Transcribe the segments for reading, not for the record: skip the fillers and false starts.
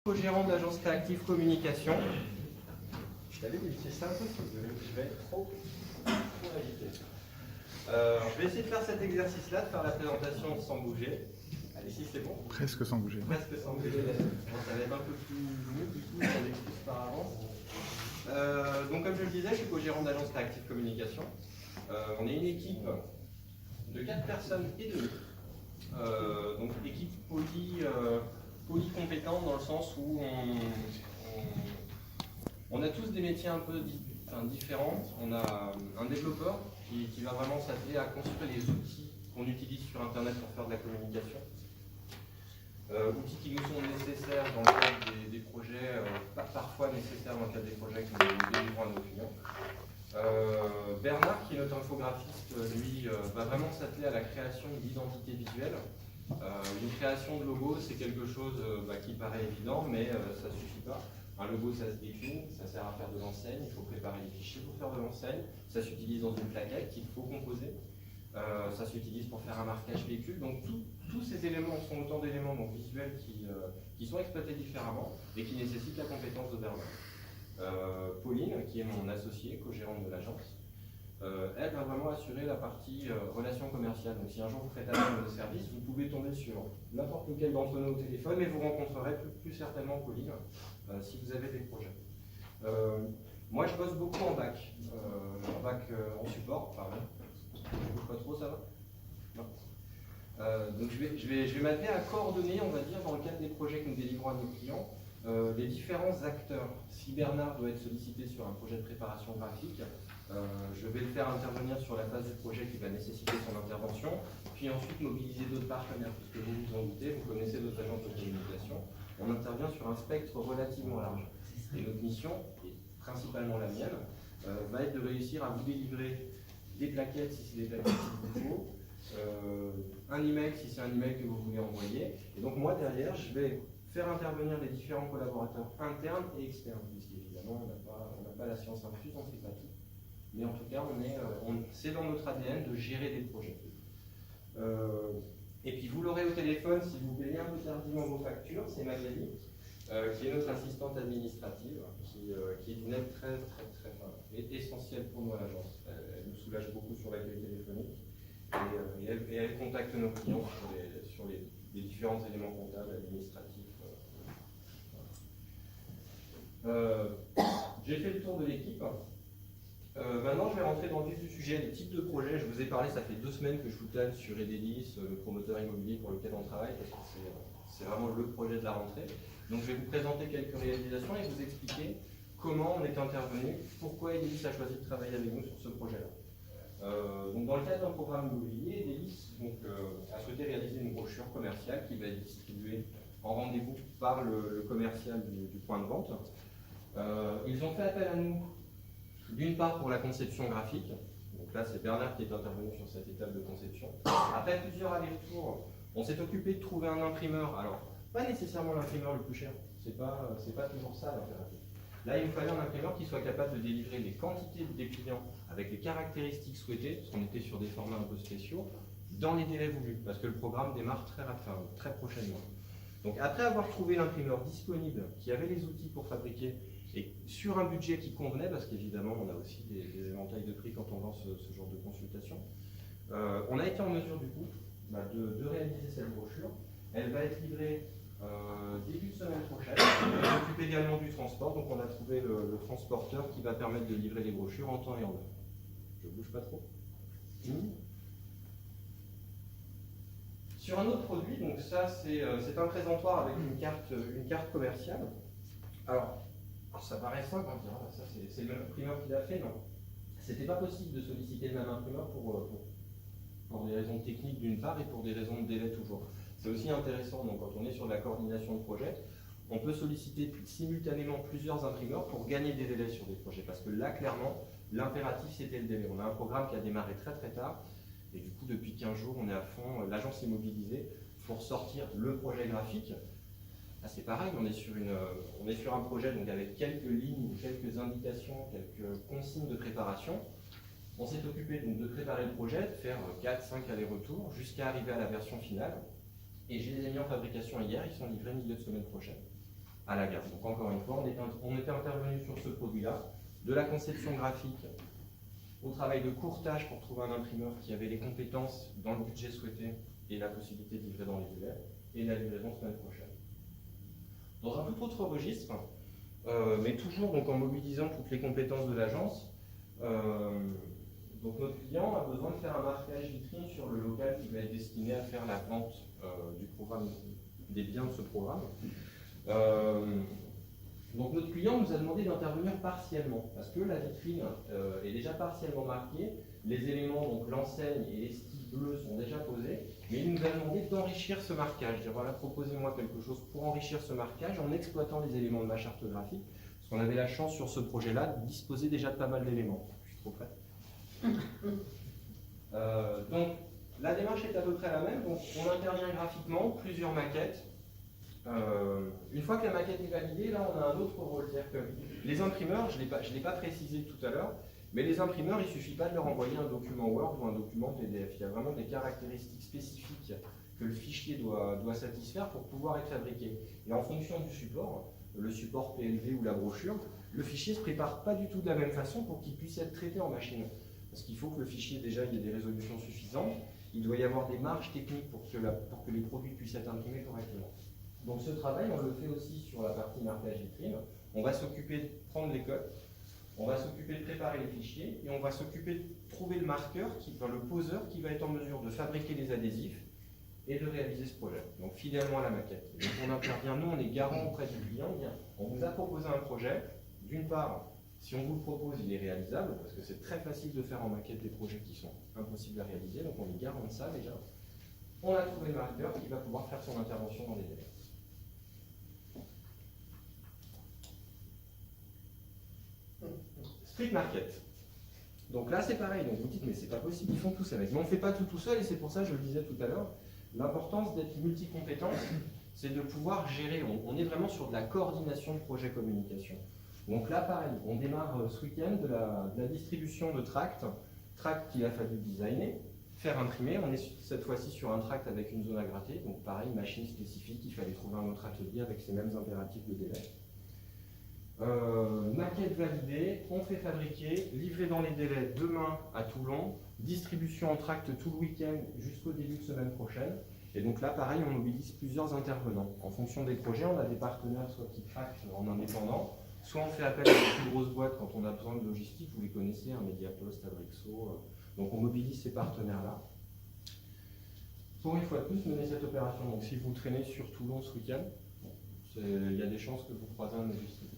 Co-gérant de l'agence Créative Communication. Je t'avais dit, c'est simple, je vais être trop agité. Je vais essayer de faire cet exercice-là, de faire la présentation sans bouger. Allez, si c'est bon. Presque sans bouger. Presque sans bouger. Bon, ça va être un peu plus mou, du coup, je l'excuse par avance. Donc, comme je le disais, je suis co-gérant de l'agence Créative Communication. On est une équipe de 4 personnes et demie. Donc, équipe polycompétente dans le sens où on a tous des métiers un peu différents. On a un développeur qui va vraiment s'atteler à construire les outils qu'on utilise sur Internet pour faire de la communication. Outils qui nous sont nécessaires dans le cadre des projets, parfois nécessaires dans le cadre des projets que nous délivrons à nos clients. Bernard, qui est notre infographiste, lui, va vraiment s'atteler à la création d'identité visuelle. Une création de logo, c'est quelque chose qui paraît évident, mais ça ne suffit pas. Un logo, ça se décline, ça sert à faire de l'enseigne, il faut préparer les fichiers pour faire de l'enseigne, ça s'utilise dans une plaquette qu'il faut composer, ça s'utilise pour faire un marquage véhicule. Donc tous ces éléments sont autant d'éléments visuels qui sont exploités différemment et qui nécessitent la compétence de Bernard. Pauline, qui est mon associée, co-gérante de l'agence, elle va vraiment assurer la partie relations commerciales. Donc si un jour vous faites appel à nos services, vous pouvez tomber sur n'importe lequel d'entre nous au téléphone, mais vous rencontrerez plus certainement Pauline si vous avez des projets. Moi je bosse beaucoup en bac, en support, pardon. Je bouge pas trop, ça va? Non. Donc je vais m'atteler à coordonner, on va dire, dans le cadre des projets que nous délivrons à nos clients, les différents acteurs. Si Bernard doit être sollicité sur un projet de préparation graphique, je vais le faire intervenir sur la phase du projet qui va nécessiter son intervention, puis ensuite mobiliser d'autres partenaires, puisque vous vous en doutez, vous connaissez d'autres agences de communication. On intervient sur un spectre relativement large. Et notre mission, et principalement la mienne, va être de réussir à vous délivrer des plaquettes si c'est des plaquettes qu'il vous faut, un email si c'est un email que vous voulez envoyer. Et donc moi derrière, je vais faire intervenir les différents collaborateurs internes et externes, puisqu'évidemment on n'a pas la science infuse, on ne fait pas tout. Mais en tout cas, c'est dans notre ADN de gérer des projets. Et puis vous l'aurez au téléphone si vous payez un peu tardivement vos factures, c'est Magali, qui est notre assistante administrative, qui est d'une aide très essentielle pour nous à l'agence. Elle nous soulage beaucoup sur l'accueil téléphonique et elle contacte nos clients sur les différents éléments comptables, administratifs. J'ai fait le tour de l'équipe. Maintenant, je vais rentrer dans le vif du sujet, les types de projets. Je vous ai parlé, ça fait 2 semaines que je vous tanne sur Edelis, le promoteur immobilier pour lequel on travaille, parce que c'est vraiment le projet de la rentrée. Donc, je vais vous présenter quelques réalisations et vous expliquer comment on est intervenu, pourquoi Edelis a choisi de travailler avec nous sur ce projet-là. Donc, dans le cadre d'un programme immobilier, Edelis a souhaité réaliser une brochure commerciale qui va être distribuée en rendez-vous par le commercial du point de vente. Ils ont fait appel à nous. D'une part pour la conception graphique, donc là c'est Bernard qui est intervenu sur cette étape de conception. Après plusieurs allers-retours, on s'est occupé de trouver un imprimeur, alors pas nécessairement l'imprimeur le plus cher, c'est pas toujours ça l'impératif. Là il nous fallait un imprimeur qui soit capable de délivrer les quantités des clients avec les caractéristiques souhaitées, parce qu'on était sur des formats un peu spéciaux, dans les délais voulus, parce que le programme démarre très prochainement. Donc après avoir trouvé l'imprimeur disponible, qui avait les outils pour fabriquer, et sur un budget qui convenait, parce qu'évidemment on a aussi des éventails de prix quand on lance ce genre de consultation, on a été en mesure du coup de réaliser cette brochure. Elle va être livrée début de semaine prochaine. On s'occupe également du transport, donc on a trouvé le transporteur qui va permettre de livrer les brochures en temps et en heure. Je bouge pas trop. Sur un autre produit, donc ça c'est un présentoir avec une carte commerciale. Alors ça paraît simple, on dira, ça c'est le même imprimeur qui l'a fait, non. C'était pas possible de solliciter le même imprimeur pour des raisons techniques d'une part et pour des raisons de délai toujours. C'est aussi intéressant, donc quand on est sur la coordination de projet, on peut solliciter simultanément plusieurs imprimeurs pour gagner des délais sur des projets, parce que là clairement, l'impératif c'était le délai. On a un programme qui a démarré très tard, et du coup depuis 15 jours on est à fond, l'agence est mobilisée pour sortir le projet graphique. Là, c'est pareil, on est sur un projet donc avec quelques lignes, quelques indications, quelques consignes de préparation. On s'est occupé donc de préparer le projet, de faire 4-5 allers-retours jusqu'à arriver à la version finale. Et je les ai mis en fabrication hier, ils sont livrés milieu de semaine prochaine. à la gamme. Donc encore une fois, on était intervenu sur ce produit-là, de la conception graphique au travail de courtage pour trouver un imprimeur qui avait les compétences dans le budget souhaité et la possibilité de livrer dans les délais, et la livraison semaine prochaine. Dans un tout autre registre, mais toujours donc en mobilisant toutes les compétences de l'agence, donc notre client a besoin de faire un marquage vitrine sur le local qui va être destiné à faire la vente du programme, des biens de ce programme. Donc notre client nous a demandé d'intervenir partiellement, parce que la vitrine est déjà partiellement marquée, les éléments, donc l'enseigne et les styles bleus sont déjà posés, mais il nous a demandé d'enrichir ce marquage, dire voilà, proposez-moi quelque chose pour enrichir ce marquage en exploitant les éléments de ma charte graphique, parce qu'on avait la chance sur ce projet-là de disposer déjà de pas mal d'éléments. Je suis trop prêt. Donc la démarche est à peu près la même, donc on intervient graphiquement, plusieurs maquettes. Une fois que la maquette est validée, là on a un autre rôle, c'est-à-dire que les imprimeurs, je ne l'ai pas précisé tout à l'heure, mais les imprimeurs, il ne suffit pas de leur envoyer un document Word ou un document PDF. Il y a vraiment des caractéristiques spécifiques que le fichier doit satisfaire pour pouvoir être fabriqué. Et en fonction du support, le support PLV ou la brochure, le fichier ne se prépare pas du tout de la même façon pour qu'il puisse être traité en machine. Parce qu'il faut que le fichier, déjà, il y ait des résolutions suffisantes, il doit y avoir des marges techniques pour que les produits puissent être imprimés correctement. Donc ce travail, on le fait aussi sur la partie marquage vitrine. On va s'occuper de prendre les codes, on va s'occuper de préparer les fichiers et on va s'occuper de trouver le marqueur, le poseur qui va être en mesure de fabriquer les adhésifs et de réaliser ce projet. Donc fidèlement à la maquette. Donc on intervient, nous on est garant auprès du client, on vous a proposé un projet, d'une part, si on vous le propose, il est réalisable, parce que c'est très facile de faire en maquette des projets qui sont impossibles à réaliser, donc on est garant de ça déjà. On a trouvé le marqueur qui va pouvoir faire son intervention dans les délais. Street Market. Donc là c'est pareil, donc vous dites mais c'est pas possible, ils font tout ça avec. Mais on ne fait pas tout seul et c'est pour ça, je le disais tout à l'heure, l'importance d'être multi-compétence, c'est de pouvoir gérer, on est vraiment sur de la coordination de projet communication. Donc là pareil, on démarre ce week-end de la distribution de tracts qu'il a fallu designer, faire imprimer, on est cette fois-ci sur un tract avec une zone à gratter, donc pareil, machine spécifique, il fallait trouver un autre atelier avec ces mêmes impératifs de délai. Maquette validée, on fait fabriquer, livré dans les délais demain à Toulon, distribution en tract tout le week-end jusqu'au début de semaine prochaine. Et donc là, pareil, on mobilise plusieurs intervenants. En fonction des projets, on a des partenaires soit qui craquent en indépendant, soit on fait appel à des plus grosses boîtes quand on a besoin de logistique, vous les connaissez, hein, Mediapost, Abrexo. Donc on mobilise ces partenaires-là. Pour une fois de plus, mener cette opération. Donc si vous traînez sur Toulon ce week-end, il y a des chances que vous croisez un logistique.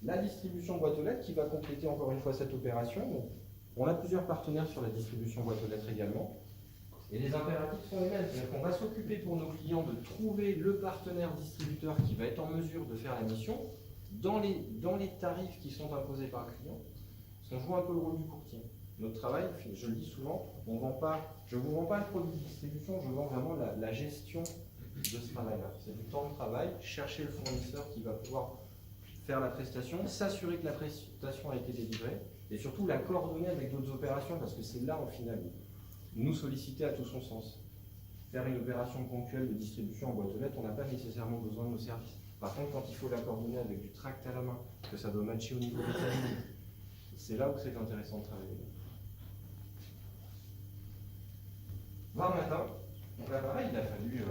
La distribution boîte aux lettres qui va compléter encore une fois cette opération. Donc, on a plusieurs partenaires sur la distribution boîte aux lettres également. Et les impératifs sont les mêmes. C'est-à-dire qu'on va s'occuper pour nos clients de trouver le partenaire distributeur qui va être en mesure de faire la mission dans les tarifs qui sont imposés par le client. Parce qu'on joue un peu le rôle du courtier. Notre travail, je le dis souvent, je ne vous vends pas le produit de distribution, je vends vraiment la gestion de ce travail-là. C'est du temps de travail, chercher le fournisseur qui va pouvoir faire la prestation, s'assurer que la prestation a été délivrée et surtout la coordonner avec d'autres opérations parce que c'est là au final nous solliciter à tout son sens. Faire une opération ponctuelle de distribution en boîte aux lettres, on n'a pas nécessairement besoin de nos services. Par contre, quand il faut la coordonner avec du tract à la main, que ça doit matcher au niveau des timings, c'est là où c'est intéressant de travailler. Voir matin, donc là pareil, il a fallu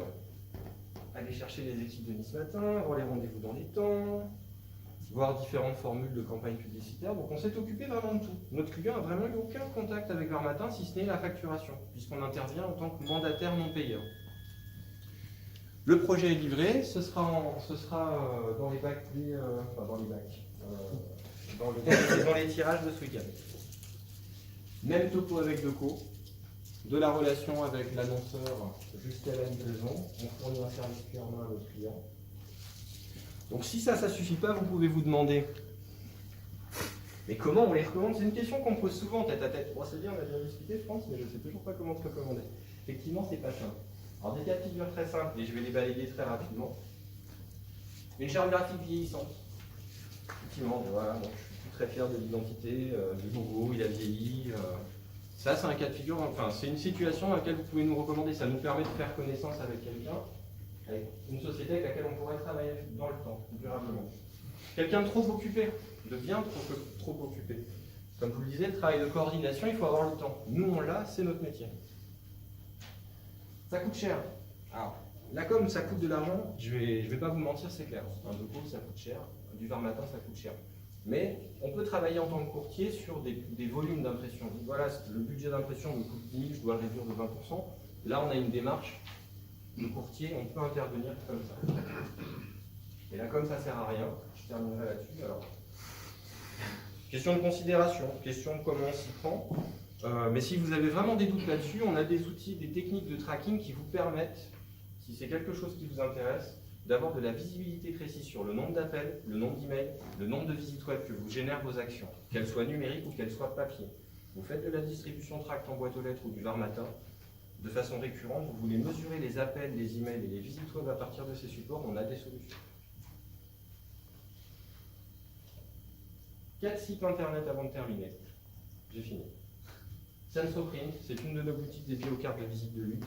aller chercher les équipes de Nice Matin, avoir les rendez-vous dans les temps, voir différentes formules de campagne publicitaire. Donc on s'est occupé vraiment de tout. Notre client n'a vraiment eu aucun contact avec Var Matin, si ce n'est la facturation, puisqu'on intervient en tant que mandataire non payeur. Le projet est livré, ce sera dans les bacs, dans les tirages de ce week-end. Même topo avec Deco, de la relation avec l'annonceur jusqu'à la livraison. On fournit un service clé en main à notre client. Donc si ça ne suffit pas, vous pouvez vous demander mais comment on les recommande? C'est une question qu'on me pose souvent tête à tête. Bon, c'est bien, on a bien discuté, France, mais je ne sais toujours pas comment te recommander. Effectivement, c'est pas simple. Alors des cas de figure très simples, et je vais les balayer très rapidement. Une charte graphique vieillissante. Effectivement, voilà, donc, je suis très fier de l'identité, du logo, il a vieilli. Ça, c'est un cas de figure, enfin, c'est une situation dans laquelle vous pouvez nous recommander. Ça nous permet de faire connaissance avec quelqu'un avec une société avec laquelle on pourrait travailler dans le temps, durablement. Quelqu'un de trop occupé devient trop occupé. Comme je vous le disais, le travail de coordination, il faut avoir le temps. Nous, on l'a, c'est notre métier. Ça coûte cher. Alors, la com, ça coûte de l'argent, je vais pas vous mentir, c'est clair. Un depot, ça coûte cher. Du Varmatin, ça coûte cher. Mais on peut travailler en tant que courtier sur des volumes d'impression. Voilà, le budget d'impression me coûte 10 000, je dois le réduire de 20%. Là, on a une démarche. Le courtier, on peut intervenir comme ça. Et là, comme ça ne sert à rien, je terminerai là-dessus. Alors, question de considération, question de comment on s'y prend. Mais si vous avez vraiment des doutes là-dessus, on a des outils, des techniques de tracking qui vous permettent, si c'est quelque chose qui vous intéresse, d'avoir de la visibilité précise sur le nombre d'appels, le nombre d'emails, le nombre de visites web que vous génèrent vos actions, qu'elles soient numériques ou qu'elles soient papier. Vous faites de la distribution tract en boîte aux lettres ou du Varmatin de façon récurrente, vous voulez mesurer les appels, les emails et les visites web à partir de ces supports, on a des solutions. 4 sites internet avant de terminer. J'ai fini. Sensoprint, c'est une de nos boutiques dédiées aux cartes de visite de luxe.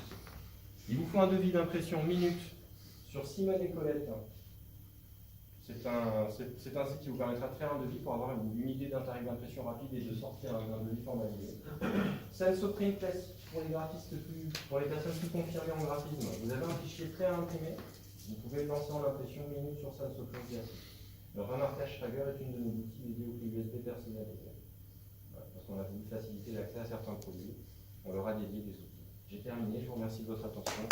Il vous faut un devis d'impression minute sur Simone et Colette. C'est un site qui vous permettra de faire un devis pour avoir une idée d'un tarif d'impression rapide et de sortir un devis formalisé. Sensoprint classique pour les graphistes pour les personnes plus confirmées en graphisme. Vous avez un fichier prêt à imprimer. Vous pouvez le lancer en impression minute sur Sensoprint classique. Le remarquage Schrager est une de nos boutiques dédiées aux clés USB personnalisées. Voilà, parce qu'on a voulu faciliter l'accès à certains produits. On leur a dédié des outils. J'ai terminé, je vous remercie de votre attention.